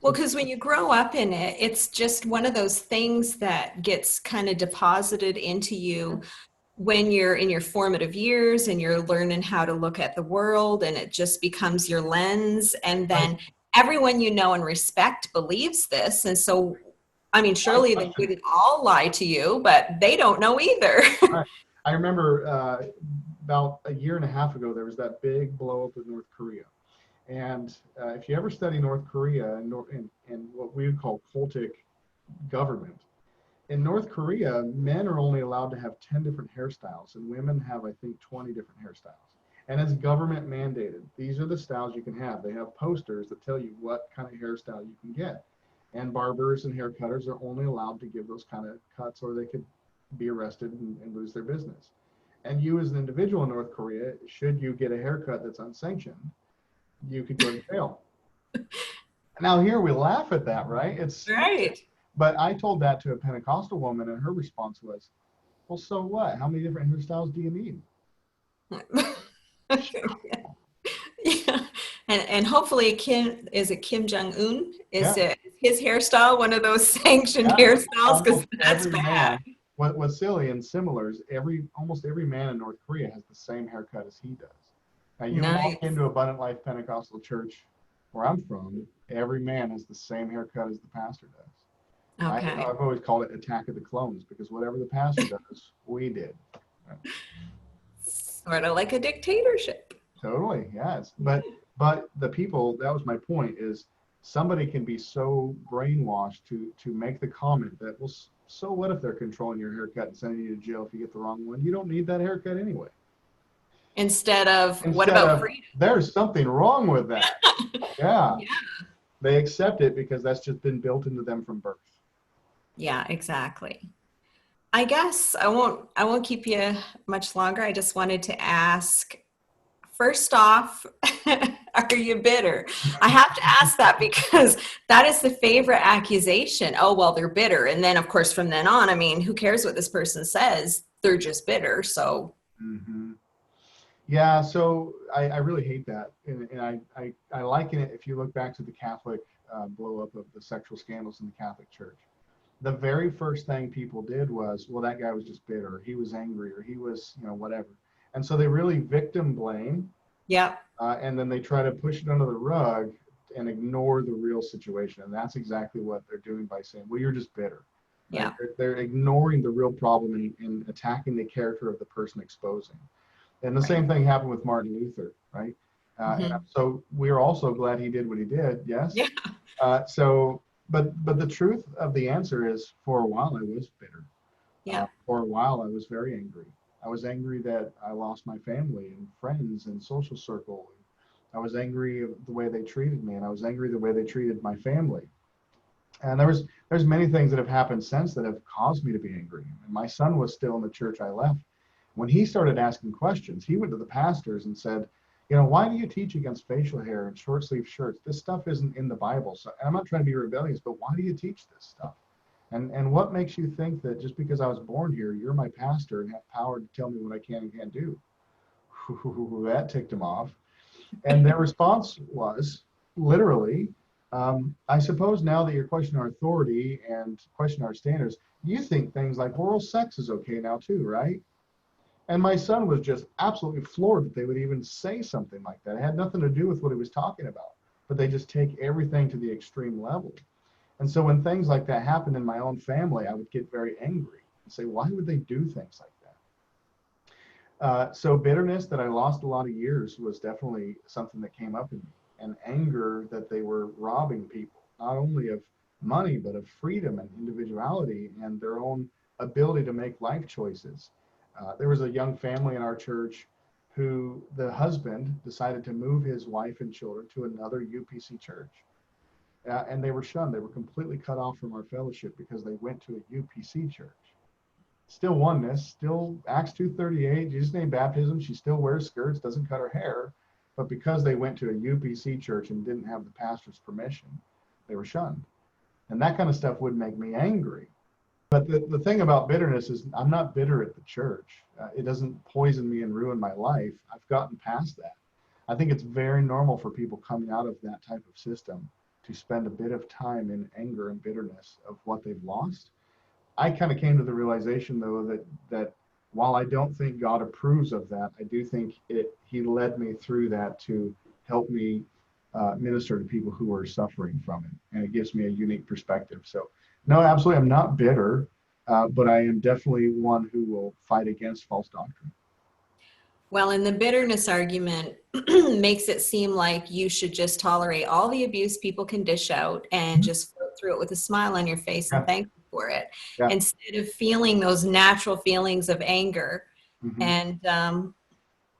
Well, because when you grow up in it, it's just one of those things that gets kind of deposited into you when you're in your formative years and you're learning how to look at the world, and it just becomes your lens. And then everyone you know and respect believes this. And so, I mean, surely they wouldn't all lie to you, but they don't know either. I remember about a year and a half ago, there was that big blow up in North Korea. And if you ever study North Korea and what we would call cultic government, in North Korea, men are only allowed to have 10 different hairstyles, and women have, I think, 20 different hairstyles. And it's government mandated. These are the styles you can have. They have posters that tell you what kind of hairstyle you can get. And barbers and hair cutters are only allowed to give those kind of cuts, or they could be arrested and lose their business. And you, as an individual in North Korea, should you get a haircut that's unsanctioned, you could go to jail. Now, here we laugh at that, right? It's Right. But I told that to a Pentecostal woman, and her response was, well, so what? How many different hairstyles do you need? Yeah. And hopefully Kim, is it Kim Jong-un? Is Yeah. it his hairstyle one of those sanctioned Yeah. hairstyles? Because Almost that's every bad. man, what's silly and similar is almost every man in North Korea has the same haircut as he does. Now, you Nice. walk into Abundant Life Pentecostal Church where I'm from, every man has the same haircut as the pastor does. Okay. I've always called it Attack of the Clones, because whatever the pastor does, we did. Sort of like a dictatorship. Totally, yes. But the people, that was my point, is somebody can be so brainwashed to make the comment that, well, so what if they're controlling your haircut and sending you to jail if you get the wrong one? You don't need that haircut anyway. Instead of what about freedom? There's something wrong with that. Yeah. Yeah. They accept it because that's just been built into them from birth. Yeah, exactly. I guess I won't keep you much longer. I just wanted to ask, first off, are you bitter? I have to ask that because that is the favorite accusation. Oh, well, they're bitter. And then, of course, from then on, I mean, who cares what this person says? They're just bitter. So. Mm-hmm. Yeah, so I really hate that. And I liken it, if you look back to the Catholic blow up of the sexual scandals in the Catholic Church. The very first thing people did was, well, that guy was just bitter, or he was angry, or he was, whatever. And so they really victim blame. Yeah. And then they try to push it under the rug and ignore the real situation. And that's exactly what they're doing by saying, well, you're just bitter. Right? Yeah. They're ignoring the real problem and attacking the character of the person exposing. And the same thing happened with Martin Luther, right? And so we're also glad he did what he did, yes? Yeah. But the truth of the answer is, for a while I was bitter. Yeah. For a while I was very angry. I was angry that I lost my family and friends and social circle. I was angry of the way they treated me, and I was angry the way they treated my family. And there's many things that have happened since that have caused me to be angry. And my son was still in the church I left. When he started asking questions, he went to the pastors and said, why do you teach against facial hair and short sleeve shirts? This stuff isn't in the Bible. So, and I'm not trying to be rebellious, but why do you teach this stuff? And what makes you think that just because I was born here, you're my pastor and have power to tell me what I can and can't do? That ticked him off. And their response was literally, I suppose now that you're questioning our authority and questioning our standards, you think things like oral sex is okay now too, right? And my son was just absolutely floored that they would even say something like that. It had nothing to do with what he was talking about, but they just take everything to the extreme level. And so when things like that happened in my own family, I would get very angry and say, why would they do things like that? So bitterness that I lost a lot of years was definitely something that came up in me, and anger that they were robbing people, not only of money, but of freedom and individuality and their own ability to make life choices. There was a young family in our church who the husband decided to move his wife and children to another UPC church. And they were shunned. They were completely cut off from our fellowship because they went to a UPC church. Still oneness, still Acts 2:38, Jesus' name baptism. She still wears skirts, doesn't cut her hair. But because they went to a UPC church and didn't have the pastor's permission, they were shunned. And that kind of stuff would make me angry. But the thing about bitterness is I'm not bitter at the church. It doesn't poison me and ruin my life. I've gotten past that. I think it's very normal for people coming out of that type of system to spend a bit of time in anger and bitterness of what they've lost. I kind of came to the realization, though, that while I don't think God approves of that, I do think he led me through that to help me minister to people who are suffering from it. And it gives me a unique perspective. So no, absolutely, I'm not bitter, but I am definitely one who will fight against false doctrine. Well, and the bitterness argument makes it seem like you should just tolerate all the abuse people can dish out and just float through it with a smile on your face and Yeah. thank you for it, Yeah. instead of feeling those natural feelings of anger. Mm-hmm. And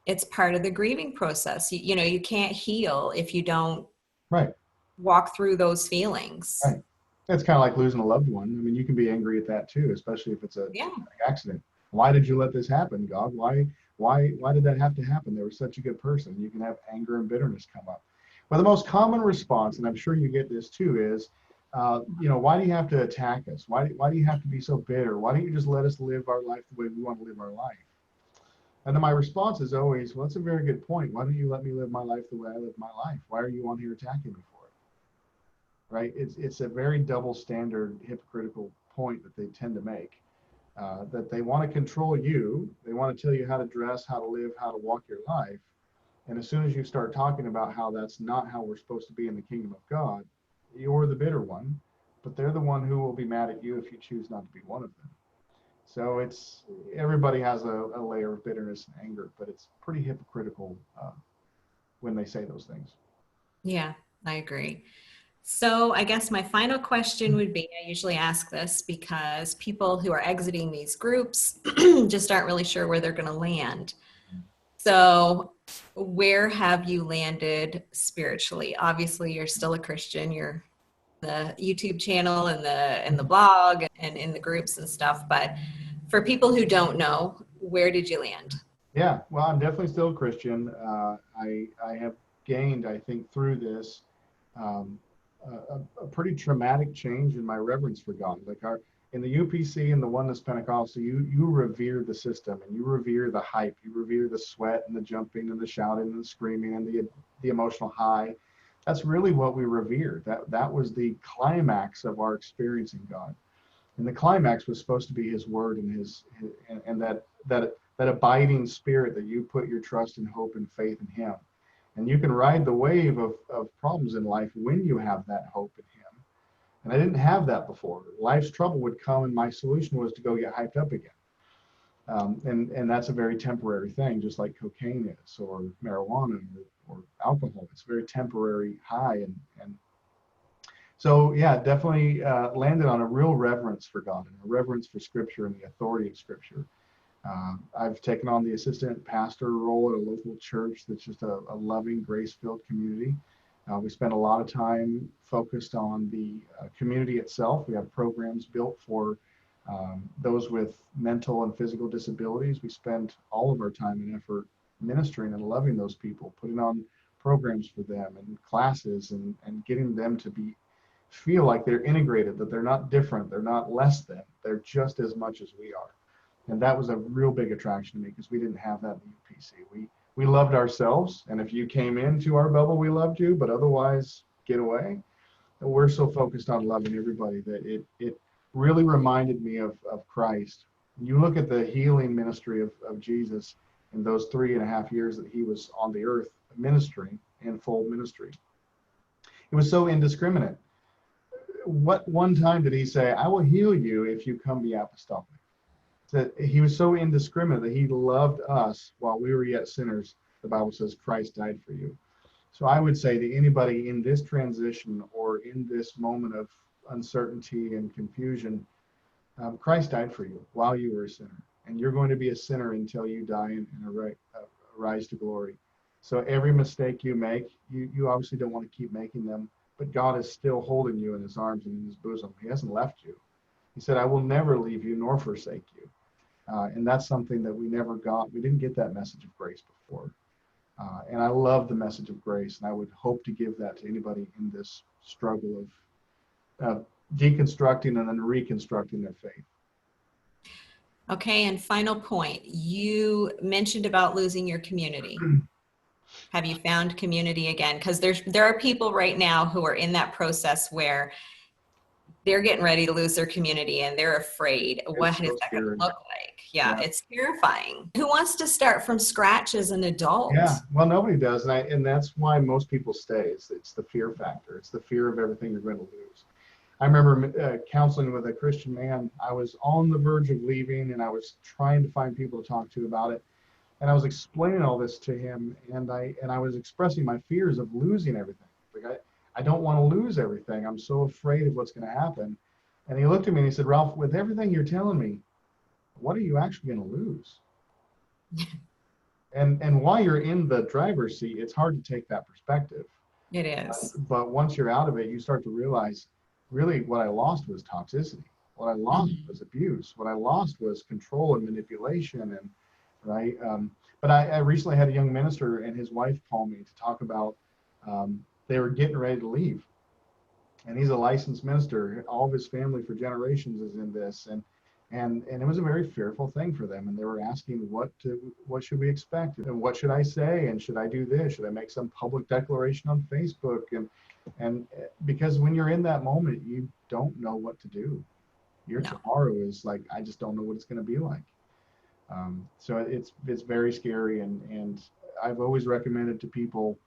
it's part of the grieving process. You know, you can't heal if you don't Right. walk through those feelings. Right. It's kind of like losing a loved one. I mean, you can be angry at that too, especially if it's a accident. Why did you let this happen, God? Why did that have to happen? They were such a good person. You can have anger and bitterness come up. Well, the most common response, and I'm sure you get this too, is, why do you have to attack us? Why do you have to be so bitter? Why don't you just let us live our life the way we want to live our life? And then my response is always, well, that's a very good point. Why don't you let me live my life the way I live my life? Why are you on here attacking me for it? Right? It's a very double standard, hypocritical point that they tend to make, that they want to control you. They want to tell you how to dress, how to live, how to walk your life. And as soon as you start talking about how that's not how we're supposed to be in the kingdom of God, you're the bitter one, but they're the one who will be mad at you if you choose not to be one of them. So everybody has a layer of bitterness and anger, but it's pretty hypocritical when they say those things. Yeah, I agree. So I guess my final question would be, I usually ask this because people who are exiting these groups just aren't really sure where they're going to land. So where have you landed spiritually? Obviously, you're still a Christian. You're the YouTube channel and the blog and in the groups and stuff. But for people who don't know, where did you land? Yeah, well, I'm definitely still a Christian. I have gained, I think, through this a pretty traumatic change in my reverence for God. Like in the UPC and the Oneness Pentecostal, you revere the system and you revere the hype, you revere the sweat and the jumping and the shouting and the screaming and the emotional high. That's really what we revere. That was the climax of our experiencing God, and the climax was supposed to be His Word and that abiding Spirit that you put your trust and hope and faith in Him. And you can ride the wave of problems in life when you have that hope in Him. And I didn't have that before. Life's trouble would come, and my solution was to go get hyped up again. And that's a very temporary thing, just like cocaine is, or marijuana, or alcohol. It's a very temporary high. And so, yeah, definitely landed on a real reverence for God and a reverence for Scripture and the authority of Scripture. I've taken on the assistant pastor role at a local church that's just a loving, grace-filled community. We spend a lot of time focused on the community itself. We have programs built for those with mental and physical disabilities. We spend all of our time and effort ministering and loving those people, putting on programs for them and classes and getting them to feel like they're integrated, that they're not different, they're not less than, they're just as much as we are. And that was a real big attraction to me because we didn't have that in the UPC. We loved ourselves, and if you came into our bubble, we loved you, but otherwise, get away. And we're so focused on loving everybody that it really reminded me of Christ. You look at the healing ministry of Jesus in those 3.5 years that He was on the earth ministering in full ministry. It was so indiscriminate. What one time did He say, I will heal you if you come be apostolic? That He was so indiscriminate that He loved us while we were yet sinners. The Bible says Christ died for you. So I would say to anybody in this transition or in this moment of uncertainty and confusion, Christ died for you while you were a sinner, and you're going to be a sinner until you die and rise to glory. So every mistake you make, you obviously don't want to keep making them, but God is still holding you in His arms and in His bosom. He hasn't left you. He said, I will never leave you nor forsake you. And that's something that we never got. We didn't get that message of grace before. And I love the message of grace, and I would hope to give that to anybody in this struggle of deconstructing and then reconstructing their faith. Okay, and final point. You mentioned about losing your community. Have you found community again? Because there are people right now who are in that process where they're getting ready to lose their community and they're afraid. What is that going to look like? Yeah, it's terrifying. Who wants to start from scratch as an adult? Yeah, well, nobody does. And that's why most people stay. It's the fear factor. It's the fear of everything you're going to lose. I remember counseling with a Christian man. I was on the verge of leaving, and I was trying to find people to talk to about it. And I was explaining all this to him, and I was expressing my fears of losing everything. Like I don't want to lose everything. I'm so afraid of what's going to happen. And he looked at me and he said, Ralph, with everything you're telling me, what are you actually going to lose? And while you're in the driver's seat, it's hard to take that perspective. It is. But once you're out of it, you start to realize really what I lost was toxicity. What I lost was abuse. What I lost was control and manipulation. And right. But I recently had a young minister and his wife call me to talk about they were getting ready to leave. And he's a licensed minister. All of his family for generations is in this. And it was a very fearful thing for them. And they were asking what should we expect? And what should I say? And should I do this? Should I make some public declaration on Facebook? And because when you're in that moment, you don't know what to do. Your tomorrow is like, I just don't know what it's going to be like. So it's very scary. And I've always recommended to people,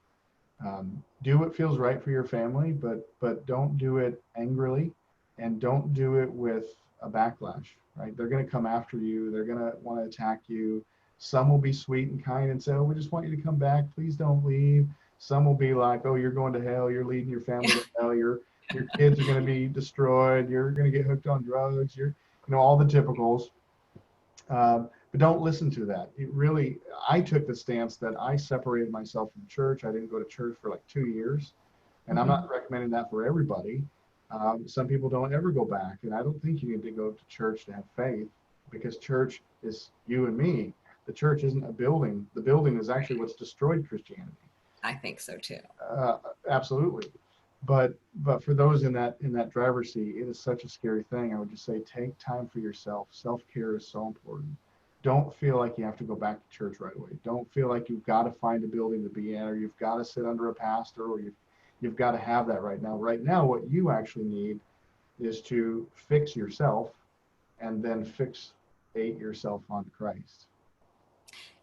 do what feels right for your family, but don't do it angrily, and don't do it with a backlash, right? They're going to come after you. They're going to want to attack you. Some will be sweet and kind and say, oh, we just want you to come back. Please don't leave. Some will be like, oh, you're going to hell. You're leading your family to hell. Your kids are going to be destroyed. You're going to get hooked on drugs. All the typicals. But don't listen to that. I took the stance that I separated myself from church. I didn't go to church for like 2 years. And I'm not recommending that for everybody. Some people don't ever go back. And I don't think you need to go to church to have faith, because church is you and me. The church isn't a building. The building is actually what's destroyed Christianity. I think so too. Absolutely. But for those in that driver's seat, it is such a scary thing. I would just say, take time for yourself. Self-care is so important. Don't feel like you have to go back to church right away. Don't feel like you've got to find a building to be in, or you've got to sit under a pastor, or you've got to have that right now. Right now, what you actually need is to fix yourself and then fixate yourself on Christ.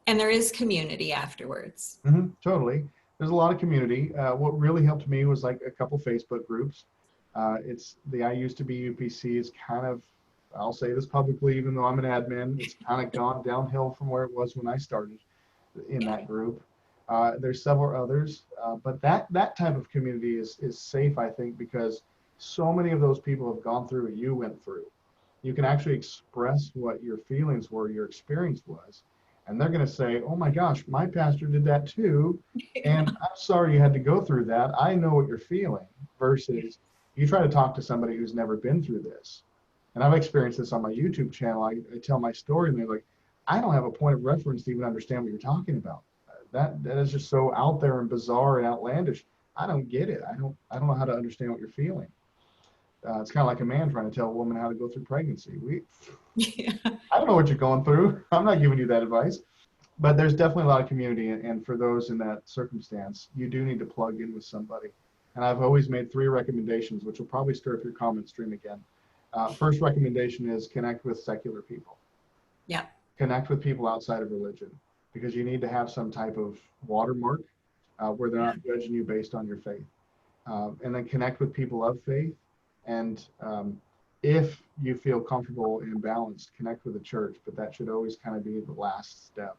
And there is community afterwards. Totally. There's a lot of community. What really helped me was like a couple Facebook groups. It's the I used to be UPC is kind of, I'll say this publicly, even though I'm an admin, it's kind of gone downhill from where it was when I started in that group. There's several others, but that type of community is safe, I think, because so many of those people have gone through what you went through. You can actually express what your feelings were, your experience was, and they're going to say, oh my gosh, my pastor did that too, and I'm sorry you had to go through that. I know what you're feeling, versus you try to talk to somebody who's never been through this. And I've experienced this on my YouTube channel. I tell my story and they're like, I don't have a point of reference to even understand what you're talking about. That is just so out there and bizarre and outlandish. I don't get it. I don't know how to understand what you're feeling. It's kind of like a man trying to tell a woman how to go through pregnancy. I don't know what you're going through. I'm not giving you that advice. But there's definitely a lot of community. And for those in that circumstance, you do need to plug in with somebody. And I've always made 3 recommendations, which will probably stir up your comment stream again. First recommendation is connect with secular people. Yeah. Connect with people outside of religion, because you need to have some type of watermark where they're not judging you based on your faith. And then connect with people of faith. And if you feel comfortable and balanced, connect with a church, but that should always kind of be the last step.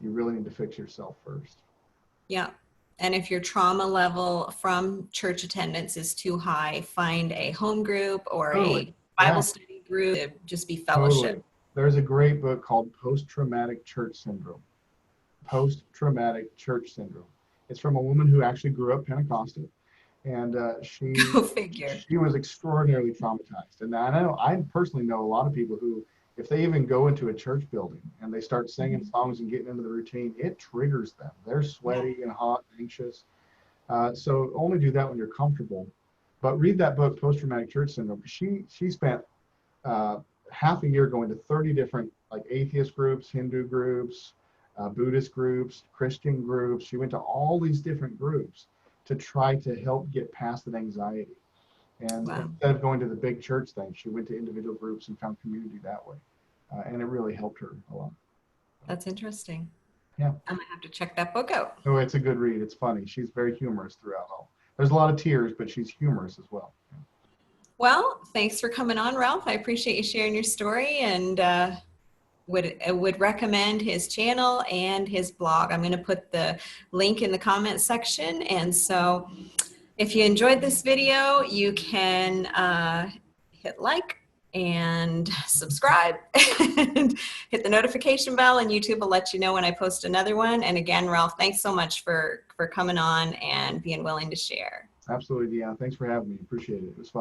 You really need to fix yourself first. Yeah. And if your trauma level from church attendance is too high, find a home group or a Bible study group to just be fellowship. Totally. There's a great book called Post-Traumatic Church Syndrome. Post-Traumatic Church Syndrome. It's from a woman who actually grew up Pentecostal, and she was extraordinarily traumatized. And I personally know a lot of people who, if they even go into a church building and they start singing songs and getting into the routine, it triggers them. They're sweaty and hot and anxious. So only do that when you're comfortable. But read that book, Post-Traumatic Church Syndrome. She spent half a year going to 30 different like atheist groups, Hindu groups, Buddhist groups, Christian groups. She went to all these different groups to try to help get past that anxiety. And instead of going to the big church thing, she went to individual groups and found community that way. And it really helped her a lot. That's interesting. Yeah. I'm going to have to check that book out. Oh, it's a good read. It's funny. She's very humorous throughout all. There's a lot of tears, but she's humorous as well. Well, thanks for coming on, Ralph. I appreciate you sharing your story, and would recommend his channel and his blog. I'm going to put the link in the comment section. And so if you enjoyed this video, you can hit like and subscribe and hit the notification bell, and YouTube will let you know when I post another one. And again, Ralph, thanks so much for coming on and being willing to share. Absolutely, Deanna. Thanks for having me. Appreciate it. It was fun.